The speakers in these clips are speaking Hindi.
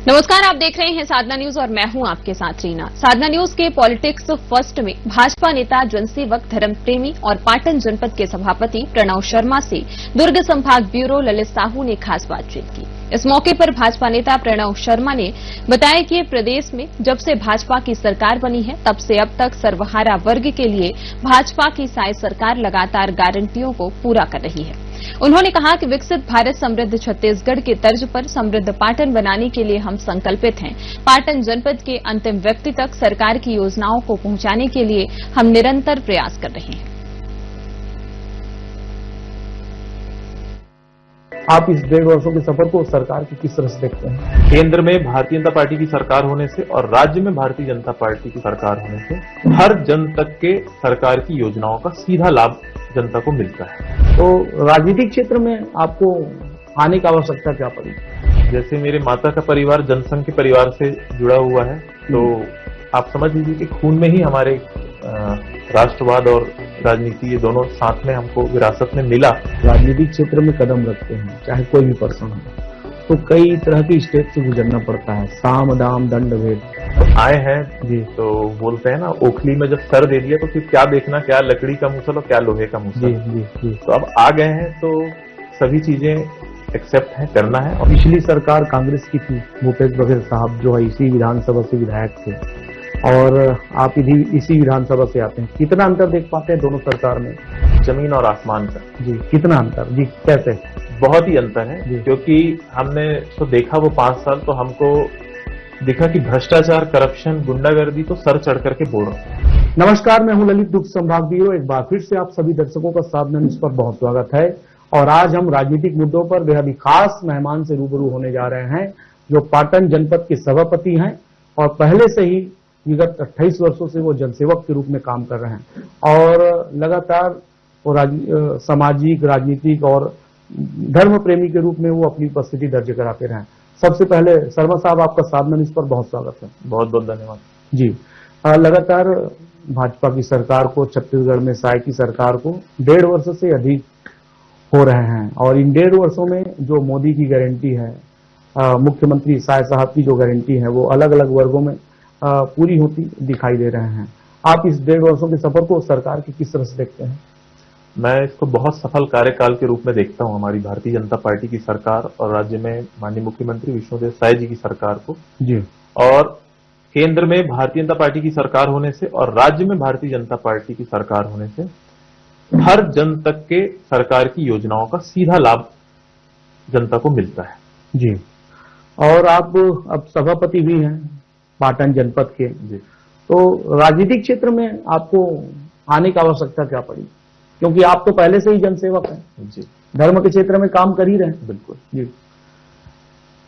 नमस्कार, आप देख रहे हैं साधना न्यूज और मैं हूं आपके साथ रीना। साधना न्यूज के पॉलिटिक्स फर्स्ट में भाजपा नेता, जनसेवक, धर्म प्रेमी और पाटन जनपद के सभापति प्रणव शर्मा से दुर्ग संभाग ब्यूरो ललित साहू ने खास बातचीत की। इस मौके पर भाजपा नेता प्रणव शर्मा ने बताया कि प्रदेश में जब से भाजपा की सरकार बनी है तब से अब तक सर्वहारा वर्ग के लिए भाजपा की साई सरकार लगातार गारंटियों को पूरा कर रही है। उन्होंने कहा कि विकसित भारत समृद्ध छत्तीसगढ़ के तर्ज पर समृद्ध पाटन बनाने के लिए हम संकल्पित हैं। पाटन जनपद के अंतिम व्यक्ति तक सरकार की योजनाओं को पहुंचाने के लिए हम निरंतर प्रयास कर रहे हैं। आप इस 1.5 वर्षों के सफर को सरकार की किस तरह से देखते हैं? केंद्र में भारतीय जनता पार्टी की सरकार होने से और राज्य में भारतीय जनता पार्टी की सरकार होने से हर जन तक के सरकार की योजनाओं का सीधा लाभ जनता को मिलता है। तो राजनीतिक क्षेत्र में आपको आने की आवश्यकता क्या पड़ी? जैसे मेरे माता का परिवार जनसंघ के परिवार से जुड़ा हुआ है, तो आप समझ लीजिए कि खून में ही हमारे राष्ट्रवाद और राजनीति ये दोनों साथ में हमको विरासत में मिला। राजनीतिक क्षेत्र में कदम रखते हैं, चाहे कोई भी पर्सन हो, तो कई तरह की स्टेप से गुजरना पड़ता है, साम दाम दंड भेद। तो आए हैं जी, तो बोलते हैं ना, ओखली में जब सर दे दिया तो फिर क्या देखना, क्या लकड़ी का मूसल और क्या लोहे का मूसल। जी जी जी। तो अब आ गए हैं तो सभी चीजें एक्सेप्ट है, करना है। और पिछली सरकार कांग्रेस की थी, भूपेश बघेल साहब जो है इसी विधानसभा से विधायक थे, और आप इसी विधानसभा से आते हैं। कितना अंतर देख पाते हैं दोनों सरकार में? जमीन और आसमान का। जी, कितना अंतर? जी, कैसे? बहुत ही अंतर है, क्योंकि हमने तो देखा वो 5 साल, तो हमको दिखा कि भ्रष्टाचार, करप्शन, गुंडागर्दी तो सर चढ़ करके बोल रहा है। नमस्कार, मैं हूं ललित, दुर्ग संभाग ब्यूरो। एक बार फिर से आप सभी दर्शकों का साधना न्यूज पर बहुत स्वागत है। और आज हम राजनीतिक मुद्दों पर बेहद ही खास मेहमान से रूबरू होने जा रहे हैं, जो पाटन जनपद के सभापति हैं और पहले से ही विगत 28 वर्षों से वो जनसेवक के रूप में काम कर रहे हैं और लगातार वो सामाजिक, राजनीतिक और धर्म प्रेमी के रूप में वो अपनी उपस्थिति दर्ज कराते रहे। सबसे पहले शर्मा साहब, आपका साधना न्यूज पर बहुत स्वागत है। बहुत बहुत धन्यवाद जी। लगातार भाजपा की सरकार को, छत्तीसगढ़ में साई की सरकार को 1.5 वर्ष से अधिक हो रहे हैं, और इन 1.5 वर्षों में जो मोदी की गारंटी है, मुख्यमंत्री साय साहब की जो गारंटी है, वो अलग अलग वर्गों में पूरी होती दिखाई दे रहे हैं। आप इस 1.5 वर्षों के सफर को सरकार की किस तरह से देखते हैं? मैं इसको बहुत सफल कार्यकाल के रूप में देखता हूं, हमारी भारतीय जनता पार्टी की सरकार और राज्य में माननीय मुख्यमंत्री विष्णुदेव साय जी की सरकार को जी। और केंद्र में भारतीय जनता पार्टी की सरकार होने से और राज्य में भारतीय जनता पार्टी की सरकार होने से हर जन तक के सरकार की योजनाओं का सीधा लाभ जनता को मिलता है। जी। और आप अब सभापति भी हैं पाटन जनपद के जी, तो राजनीतिक क्षेत्र में आपको आने की आवश्यकता क्या पड़ी? क्योंकि आप तो पहले से ही जनसेवक हैं जी, धर्म के क्षेत्र में काम कर ही रहे हैं। बिल्कुल जी,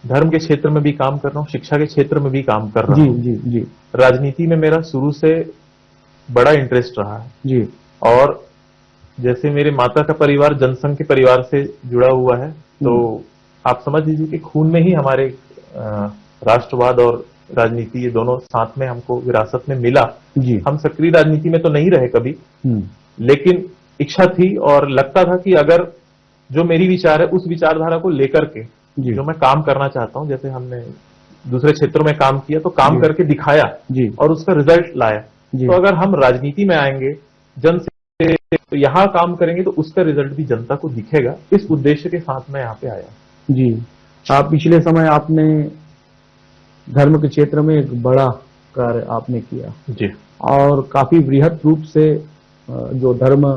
धर्म के क्षेत्र में भी काम कर रहा हूँ, शिक्षा के क्षेत्र में भी काम कर रहा हूँ। जी जी जी। राजनीति में मेरा शुरू से बड़ा इंटरेस्ट रहा है जी। और जैसे मेरे माता का परिवार जनसंघ के परिवार से जुड़ा हुआ है, तो आप समझ लीजिए कि खून में ही हमारे राष्ट्रवाद और राजनीति ये दोनों साथ में हमको विरासत में मिला जी। हम सक्रिय राजनीति में तो नहीं रहे कभी, लेकिन इच्छा थी और लगता था कि अगर जो मेरी विचार है उस विचारधारा को लेकर के जो मैं काम करना चाहता हूं, जैसे हमने दूसरे क्षेत्रों में काम किया तो काम करके दिखाया जी, और उसका रिजल्ट लाया, तो अगर हम राजनीति में आएंगे, जन से तो यहाँ काम करेंगे तो उसका रिजल्ट भी जनता को दिखेगा। इस उद्देश्य के साथ मैं यहाँ पे आया जी। आप पिछले समय आपने धर्म के क्षेत्र में एक बड़ा कार्य आपने किया जी, और काफी बृहद रूप से जो धर्म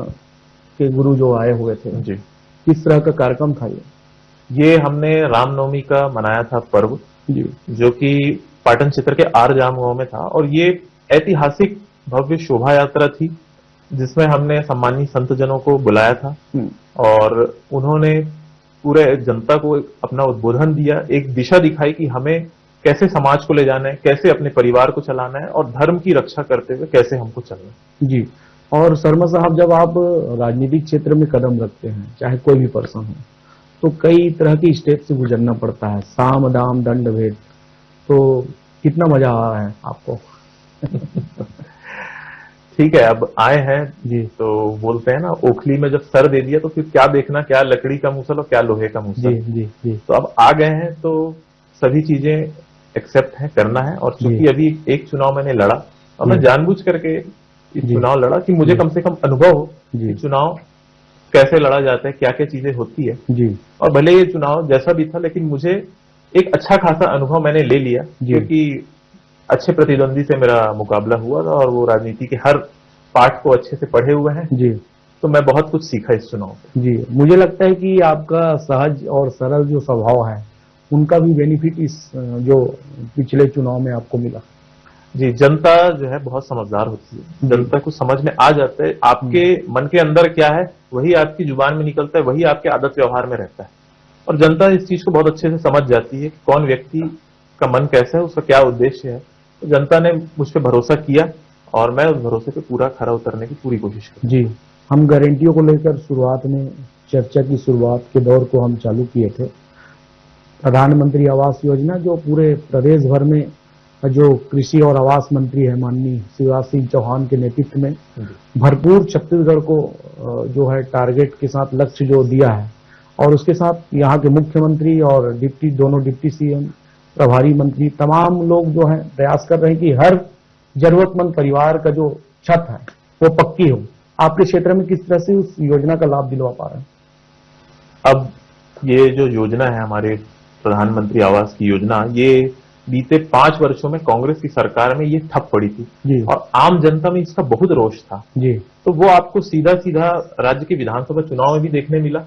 के गुरु जो आए हुए थे जी, किस तरह का कार्यक्रम था ये हमने रामनवमी का मनाया था पर्व जी, जो कि पाटन क्षेत्र के आरजाम गांव में था, और ये ऐतिहासिक भव्य शोभा यात्रा थी जिसमें हमने सम्मानित संतजनों को बुलाया था और उन्होंने पूरे जनता को अपना उद्बोधन दिया, एक दिशा दिखाई कि हमें कैसे समाज को ले जाना है, कैसे अपने परिवार को चलाना है और धर्म की रक्षा करते हुए कैसे हमको चलना है जी। और शर्मा साहब, जब आप राजनीतिक क्षेत्र में कदम रखते हैं, चाहे कोई भी पर्सन हो, तो कई तरह की स्टेप से गुजरना पड़ता है, साम दाम दंड भेद। तो कितना मजा आ रहा है आपको? ठीक है, अब आए हैं जी, तो बोलते हैं ना, ओखली में जब सर दे दिया तो फिर क्या देखना, क्या लकड़ी का मूसल और क्या लोहे का मूसल। जी जी जी। तो अब आ गए हैं तो सभी चीजें एक्सेप्ट है, करना है। और चूंकि जी। अभी एक चुनाव मैंने लड़ा और मैं जी। जानबूझ करके इस जी। चुनाव लड़ा कि मुझे जी। कम से कम अनुभव हो जी। कि चुनाव कैसे लड़ा जाता है, क्या क्या चीजें होती है। जी। और भले ये चुनाव जैसा भी था, लेकिन मुझे एक अच्छा खासा अनुभव मैंने ले लिया, जी। क्योंकि अच्छे प्रतिद्वंदी से मेरा मुकाबला हुआ था और वो राजनीति के हर पार्ट को अच्छे से पढ़े हुए हैं। जी। तो मैं बहुत कुछ सीखा इस चुनाव से। जी, मुझे लगता है कि आपका सहज और सरल जो स्वभाव है उनका भी बेनिफिट इस जो पिछले चुनाव में आपको मिला। जी, जनता जो है बहुत समझदार होती है। जी। जनता को समझ में आ जाता है आपके मन के अंदर क्या है, वही आपकी जुबान में निकलता है, वही आपके आदत व्यवहार में रहता है। और जनता इस चीज को बहुत अच्छे से समझ जाती है कि कौन व्यक्ति का मन कैसा है, उसका क्या उद्देश्य है। तो जनता ने मुझ पर भरोसा किया और मैं उस भरोसे पे पूरा खरा उतरने की पूरी कोशिश की। जी, हम गारंटियों को लेकर शुरुआत में चर्चा की शुरुआत के दौर को हम चालू किए थे। प्रधानमंत्री आवास योजना जो पूरे प्रदेश भर में जो कृषि और आवास मंत्री है माननीय शिवराज सिंह चौहान के नेतृत्व में भरपूर छत्तीसगढ़ को जो है टारगेट के साथ लक्ष्य जो दिया है, और उसके साथ यहाँ के मुख्यमंत्री और दोनों डिप्टी सीएम, प्रभारी मंत्री, तमाम लोग जो है प्रयास कर रहे हैं कि हर जरूरतमंद परिवार का जो छत है वो पक्की हो। आपके क्षेत्र में किस तरह से उस योजना का लाभ दिलवा पा रहे हैं? अब ये जो योजना है हमारे प्रधानमंत्री आवास की योजना, ये बीते 5 वर्षों में कांग्रेस की सरकार में ये ठप पड़ी थी जी। और आम जनता में इसका बहुत रोष था। जी। तो वो आपको सीधा सीधा राज्य के विधानसभा चुनाव में भी देखने मिला,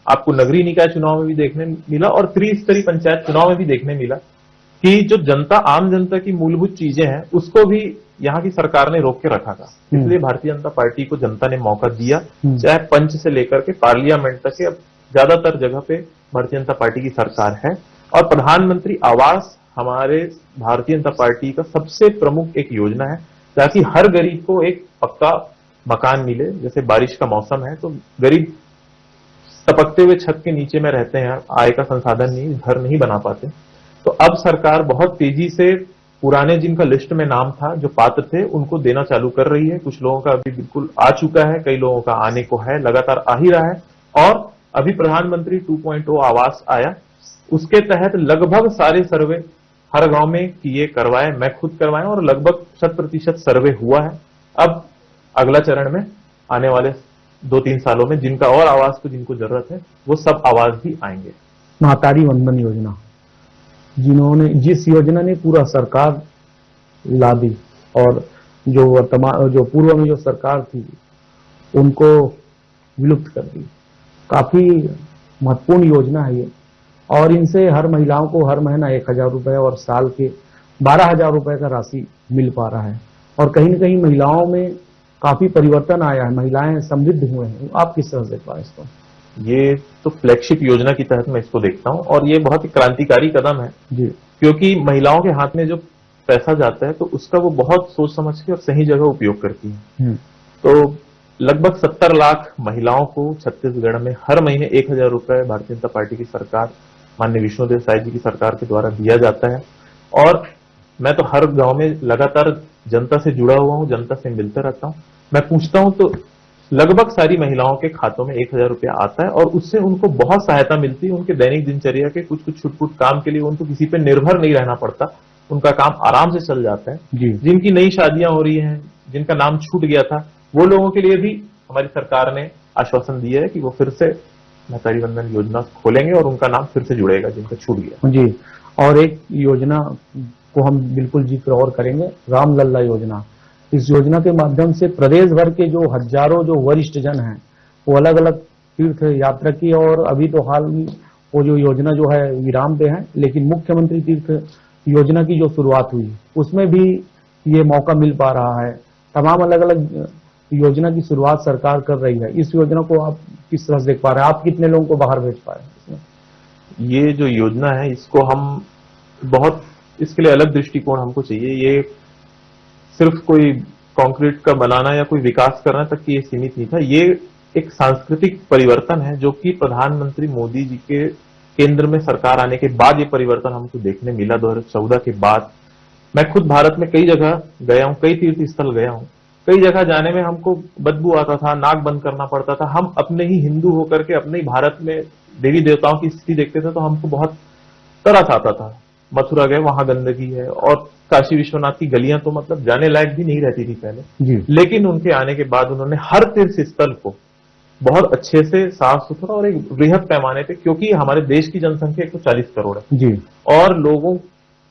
आपको नगरीय निकाय चुनाव में भी देखने मिला और त्रिस्तरीय पंचायत चुनाव में भी देखने मिला कि जो जनता, आम जनता की मूलभूत चीजें हैं उसको भी यहाँ की सरकार ने रोक के रखा था। इसलिए भारतीय जनता पार्टी को जनता ने मौका दिया, चाहे पंच से लेकर के पार्लियामेंट तक के अब ज्यादातर जगह पे भारतीय जनता पार्टी की सरकार है। और प्रधानमंत्री आवास हमारे भारतीय जनता पार्टी का सबसे प्रमुख एक योजना है, ताकि हर गरीब को एक पक्का मकान मिले। जैसे बारिश का मौसम है तो गरीब टपकते हुए छत के नीचे में रहते हैं, आय का संसाधन नहीं, घर नहीं बना पाते। तो अब सरकार बहुत तेजी से पुराने जिनका लिस्ट में नाम था, जो पात्र थे, उनको देना चालू कर रही है। कुछ लोगों का अभी बिल्कुल आ चुका है, कई लोगों का आने को है, लगातार आ ही रहा है। और अभी प्रधानमंत्री 2.0 आवास आया, उसके तहत लगभग सारे सर्वे हर गांव में किए, करवाए, मैं खुद करवाए और लगभग 100% सर्वे हुआ है। अब अगला चरण में आने वाले 2-3 सालों में जिनका और आवास को जिनको जरूरत है वो सब आवास भी आएंगे। महतारी वंदन योजना, जिस योजना ने पूरा सरकार ला दी और जो वर्तमान जो पूर्व में जो सरकार थी उनको विलुप्त कर दी। काफी महत्वपूर्ण योजना है ये, और इनसे हर महिलाओं को हर महीना 1,000 रुपए और साल के 12,000 रुपए का राशि मिल पा रहा है। और कहीं न कहीं महिलाओं में काफी परिवर्तन आया है, महिलाएं समृद्ध हुए हैं। आप किस तरह से देख पा रहे हैं इसको? ये तो फ्लैगशिप योजना की तहत मैं इसको देखता हूं और ये बहुत ही क्रांतिकारी कदम है जी। क्योंकि महिलाओं के हाथ में जो पैसा जाता है तो उसका वो बहुत सोच समझ के और सही जगह उपयोग करती है। तो लगभग 70 लाख महिलाओं को छत्तीसगढ़ में हर महीने 1,000 रुपए भारतीय जनता पार्टी की सरकार, माननीय विष्णुदेव साय जी की सरकार के द्वारा दिया जाता है। और मैं तो हर गांव में लगातार जनता से जुड़ा हुआ हूं, जनता से मिलता रहता हूं। मैं पूछता हूं तो लगभग सारी महिलाओं के खातों में 1,000 रुपया आता है और उससे उनको बहुत सहायता मिलती है। उनके दैनिक दिनचर्या के कुछ कुछ छुटपुट काम के लिए उनको किसी पे निर्भर नहीं रहना पड़ता, उनका काम आराम से चल जाता है। जिनकी नई शादियां हो रही हैं, जिनका नाम छूट गया था, वो लोगों के लिए भी हमारी सरकार ने आश्वासन दिया है कि वो फिर से महतारी वंदन योजना खोलेंगे और उनका नाम फिर से जुड़ेगा जिनका छूट गया। जी। और एक योजना को हम बिल्कुल जिक्र और करेंगे, रामलल्ला योजना। इस योजना के माध्यम से प्रदेश भर के जो हजारों जो वरिष्ठ जन हैं वो अलग अलग तीर्थ यात्रा की, और अभी तो हाल में वो जो योजना जो है विराम पे है, लेकिन मुख्यमंत्री तीर्थ योजना की जो शुरुआत हुई उसमें भी ये मौका मिल पा रहा है। तमाम अलग अलग योजना की शुरुआत सरकार कर रही है। इस योजना को आप किस तरह से देख पा रहे हैं? आप कितने लोगों को बाहर भेज पा रहे हैं? ये जो योजना है इसको हम बहुत, इसके लिए अलग दृष्टिकोण हमको चाहिए। ये सिर्फ कोई कंक्रीट का बनाना या कोई विकास करना तक कि ये सीमित नहीं था। ये एक सांस्कृतिक परिवर्तन है जो कि प्रधानमंत्री मोदी जी के केंद्र में सरकार आने के बाद ये परिवर्तन हमको देखने मिला। 2014 के बाद मैं खुद भारत में कई जगह गया हूं, कई तीर्थ स्थल गया हूं। कई जगह जाने में हमको बदबू आता था, नाक बंद करना पड़ता था। हम अपने ही हिंदू होकर के अपने ही भारत में देवी देवताओं की स्थिति देखते थे तो हमको बहुत तरस आता था मथुरा गए, वहां गंदगी है, और काशी विश्वनाथ की गलियां तो मतलब जाने लायक भी नहीं रहती थी पहले जी। लेकिन उनके आने के बाद उन्होंने हर तीर्थ स्थल को बहुत अच्छे से साफ सुथरा और एक बृहद पैमाने पे, क्योंकि हमारे देश की जनसंख्या 140 करोड़ है जी। और लोगों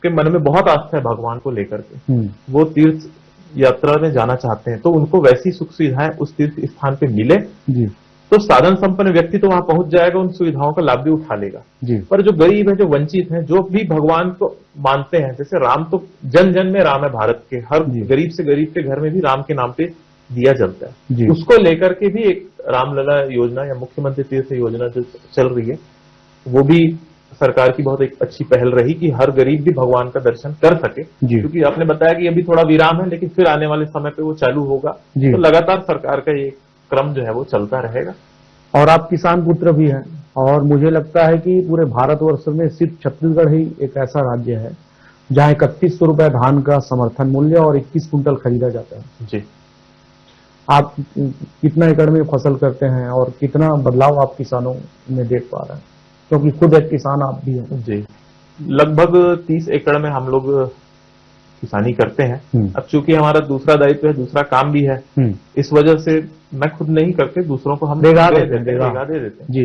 के मन में बहुत आस्था है भगवान को लेकर के, वो तीर्थ यात्रा में जाना चाहते हैं, तो उनको वैसी सुख सुविधाएं उस तीर्थ स्थान पे मिले जी। तो साधन संपन्न व्यक्ति तो वहां पहुंच जाएगा, उन सुविधाओं का लाभ भी उठा लेगा। जी। पर जो गरीब है, जो वंचित हैं, जो भी भगवान को मानते हैं, जैसे राम तो जन जन में राम है, भारत के हर गरीब से गरीब के घर में भी राम के नाम पे दिया जलता है, उसको लेकर के भी एक रामलला योजना या मुख्यमंत्री तीर्थ योजना जो चल रही है, वो भी सरकार की बहुत एक अच्छी पहल रही कि हर गरीब भी भगवान का दर्शन कर सके। क्योंकि आपने बताया कि अभी थोड़ा विराम है, लेकिन फिर आने वाले समय पे वो चालू होगा, तो लगातार सरकार का ये क्रम जो है वो चलता रहेगा। और आप किसान पुत्र भी हैं, और मुझे लगता है कि पूरे भारतवर्ष में सिर्फ छत्तीसगढ़ ही एक ऐसा राज्य है जहां 3100 रुपए धान का समर्थन मूल्य और 21 कुंटल खरीदा जाता है। जी। आप कितना एकड़ में फसल करते हैं और कितना बदलाव आप किसानों में देख पा रहे हैं, क्योंकि खुद एक किसान आप भी हैं? जी, लगभग 30 एकड़ में हम लोग किसानी करते हैं। अब चूंकि हमारा दूसरा दायित्व है, दूसरा काम भी है, इस वजह से मैं खुद नहीं करके दूसरों को हम देगा दे देते हैं। जी,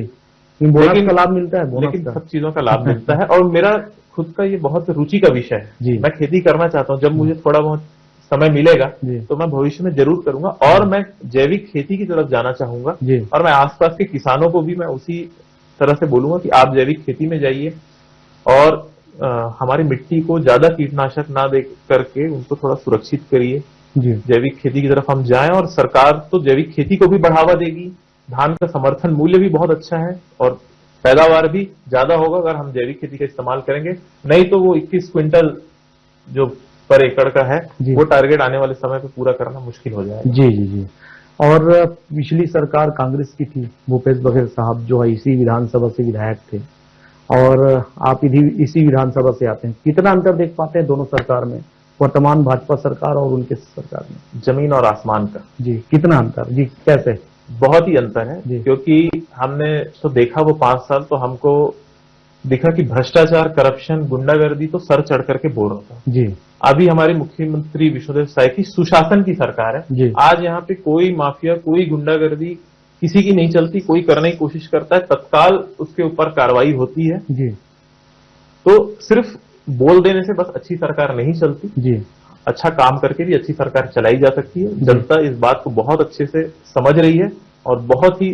बोनस का लाभ मिलता है, लेकिन सब चीजों का लाभ मिलता है। और मेरा खुद का ये बहुत रुचि का विषय है, मैं खेती करना चाहता हूँ। जब मुझे थोड़ा बहुत समय मिलेगा तो मैं भविष्य में जरूर करूंगा, और मैं जैविक खेती की तरफ जाना चाहूंगा, और मैं आसपास के किसानों को भी मैं उसी तरह से बोलूंगा कि आप जैविक खेती में जाइए और हमारी मिट्टी को ज्यादा कीटनाशक ना दे करके उनको थोड़ा सुरक्षित करिए, जैविक खेती की तरफ हम जाएं। और सरकार तो जैविक खेती को भी बढ़ावा देगी, धान का समर्थन मूल्य भी बहुत अच्छा है और पैदावार भी ज्यादा होगा अगर हम जैविक खेती का इस्तेमाल करेंगे। नहीं तो वो 21 क्विंटल जो पर एकड़ का है, वो टारगेट आने वाले समय पे पूरा करना मुश्किल हो जाएगा। जी जी जी। और पिछली सरकार कांग्रेस की थी, भूपेश बघेल साहब जो है इसी विधानसभा से विधायक थे, और आप इसी विधानसभा से आते हैं, कितना अंतर देख पाते हैं दोनों सरकार में, वर्तमान भाजपा सरकार और उनके सरकार में? जमीन और आसमान का। जी, कितना अंतर? जी, कैसे? बहुत ही अंतर है, क्योंकि हमने तो देखा वो 5 साल तो हमको दिखा कि भ्रष्टाचार, करप्शन, गुंडागर्दी तो सर चढ़ करके बोल रहा था। जी। अभी हमारे मुख्यमंत्री विष्णुदेव साय की सुशासन की सरकार है, आज यहाँ पे कोई माफिया, कोई गुंडागर्दी किसी की नहीं चलती, कोई करने की कोशिश करता है तत्काल उसके ऊपर कार्रवाई होती है। जी। तो सिर्फ बोल देने से बस अच्छी सरकार नहीं चलती, जी, अच्छा काम करके भी अच्छी सरकार चलाई जा सकती है। जनता इस बात को बहुत अच्छे से समझ रही है और बहुत ही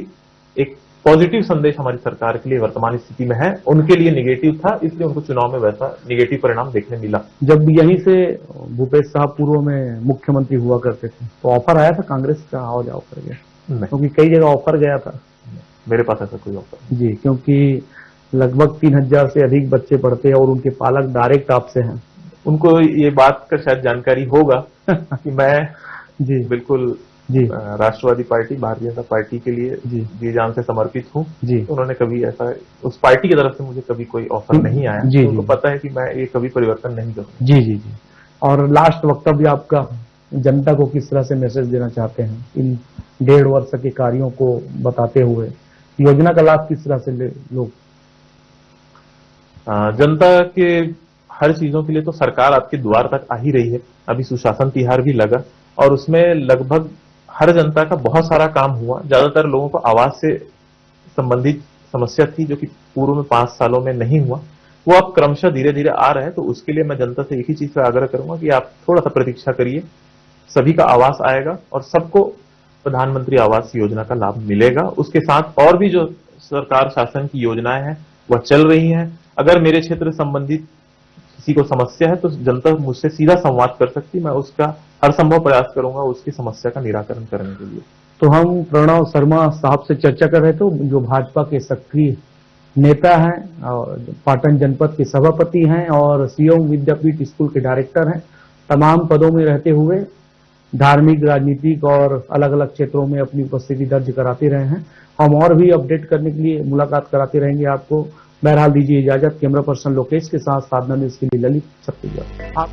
एक पॉजिटिव संदेश हमारी सरकार के लिए वर्तमान स्थिति में है। उनके लिए निगेटिव था, इसलिए उनको चुनाव में वैसा निगेटिव परिणाम देखने मिला। जब यहीं से भूपेश साहब पूर्व में मुख्यमंत्री हुआ करते थे तो ऑफर आया था कांग्रेस का, आओ जाओ कर गया? क्योंकि कई जगह ऑफर गया था। मेरे पास ऐसा कोई ऑफर? जी, क्योंकि लगभग 3000 से अधिक बच्चे पढ़ते हैं और उनके पालक डायरेक्ट आपसे हैं। उनको ये बात का शायद जानकारी होगा कि मैं जी बिल्कुल जी राष्ट्रवादी पार्टी, भारतीय जनता पार्टी के लिए जी जान से समर्पित हूँ। जी, उन्होंने कभी ऐसा, उस पार्टी की तरफ से मुझे कभी कोई ऑफर नहीं आया। जी, उनको पता है कि मैं ये कभी परिवर्तन नहीं करूँगा। जी जी जी। और लास्ट वक्तव्य आपका, जनता को किस तरह से मैसेज देना चाहते हैं इन 1.5 वर्ष के कार्यों को बताते हुए, योजना का लाभ किस तरह से लोग? जनता के हर चीजों के लिए तो सरकार आपके द्वार तक आ ही रही है। अभी सुशासन तिहार भी लगा और उसमें लगभग हर जनता का बहुत सारा काम हुआ। ज्यादातर लोगों को आवास से संबंधित समस्या थी जो कि पूर्व में 5 सालों में नहीं हुआ, वो अब क्रमशः धीरे धीरे आ रहे हैं। तो उसके लिए मैं जनता से एक ही चीज का आग्रह करूंगा कि आप थोड़ा सा प्रतीक्षा करिए, सभी का आवास आएगा और सबको प्रधानमंत्री आवास योजना का लाभ मिलेगा। उसके साथ और भी जो सरकार शासन की योजनाएं हैं वह चल रही हैं। अगर मेरे क्षेत्र संबंधित किसी को समस्या है तो जनता मुझसे सीधा संवाद कर सकती, मैं उसका हर संभव प्रयास करूंगा उसकी समस्या का निराकरण करने के लिए। तो हम प्रणव शर्मा साहब से चर्चा कर रहे थे, जो भाजपा के सक्रिय नेता हैं और पाटन जनपद के सभापति हैं और शिवम विद्यापीठ स्कूल के डायरेक्टर हैं। तमाम पदों में रहते हुए धार्मिक, राजनीतिक और अलग अलग क्षेत्रों में अपनी उपस्थिति दर्ज कराते रहे हैं। हम और भी अपडेट करने के लिए मुलाकात कराते रहेंगे आपको। बहरहाल दीजिए इजाजत। कैमरा पर्सन लोकेश के साथ साधना न्यूज के लिए ललित छत्तीसगढ़।